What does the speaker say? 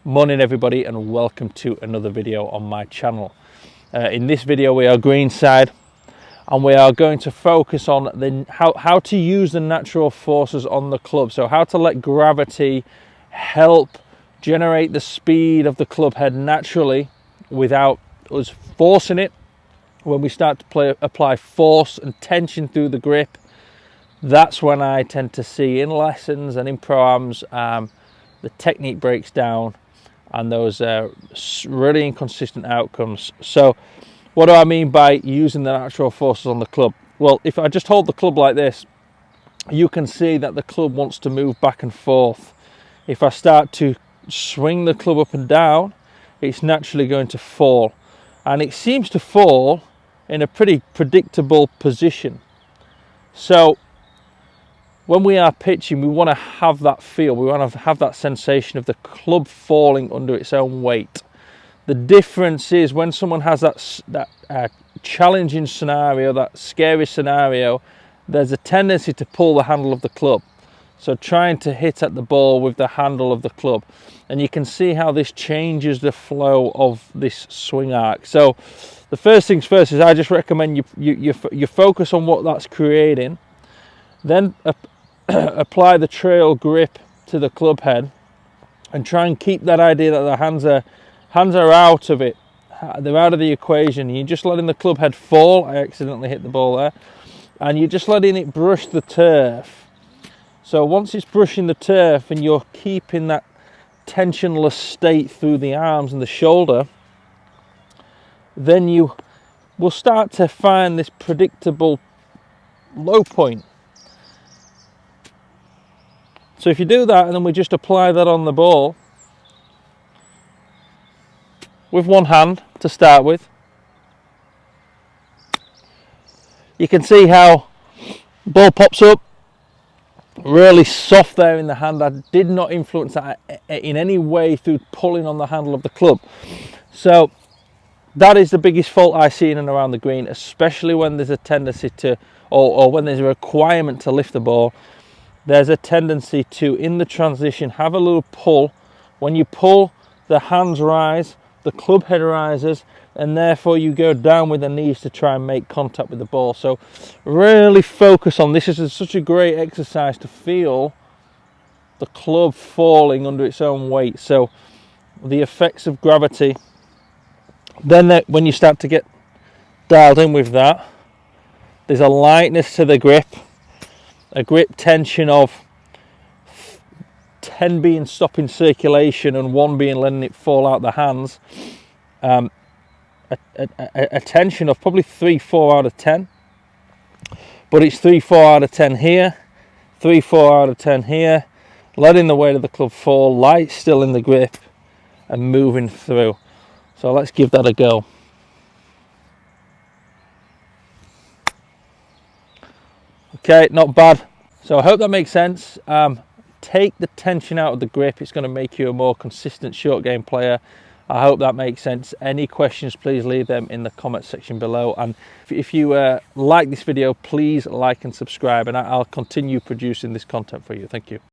Morning everybody, and welcome to another video on my channel. In this video we are greenside, and we are going to focus on how to use the natural forces on the club. So how to let gravity help generate the speed of the club head naturally without us forcing it. When we start to apply force and tension through the grip, that's when I tend to see in lessons and in pro-ams the technique breaks down and those really inconsistent outcomes. So what do I mean by using the natural forces on the club? Well, if I just hold the club like this, you can see that the club wants to move back and forth. If I start to swing the club up and down, it's naturally going to fall, and it seems to fall in a pretty predictable position. So when we are pitching, we want to have that feel, we want to have that sensation of the club falling under its own weight. The difference is when someone has that challenging scenario, that scary scenario, there's a tendency to pull the handle of the club. So trying to hit at the ball with the handle of the club. And you can see how this changes the flow of this swing arc. So the first things first is I just recommend you focus on what that's creating. Then apply the trail grip to the club head and try and keep that idea that the hands are out of it. They're out of the equation. You're just letting the club head fall. I accidentally hit the ball there. And you're just letting it brush the turf. So once it's brushing the turf and you're keeping that tensionless state through the arms and the shoulder, then you will start to find this predictable low point. So if you do that, and then we just apply that on the ball with one hand to start with, you can see how the ball pops up really soft there in the hand. I did not influence that in any way through pulling on the handle of the club. So that is the biggest fault I see in and around the green, especially when there's a tendency to, or when there's a requirement to lift the ball. There's a tendency to, in the transition, have a little pull. When you pull, the hands rise, the club head rises, and therefore you go down with the knees to try and make contact with the ball. So really focus on this. This is such a great exercise to feel the club falling under its own weight. So the effects of gravity. Then when you start to get dialed in with that, there's a lightness to the grip. A grip tension of 10 being stopping circulation and 1 being letting it fall out the hands. A tension of probably 3-4 out of 10. But it's 3-4 out of 10 here, 3-4 out of 10 here. Letting the weight of the club fall, light still in the grip, and moving through. So let's give that a go. Okay, not bad. So I hope that makes sense. Take the tension out of the grip. It's going to make you a more consistent short game player. I hope that makes sense. Any questions, please leave them in the comment section below. And if you like this video, please like and subscribe, and I'll continue producing this content for you. Thank you.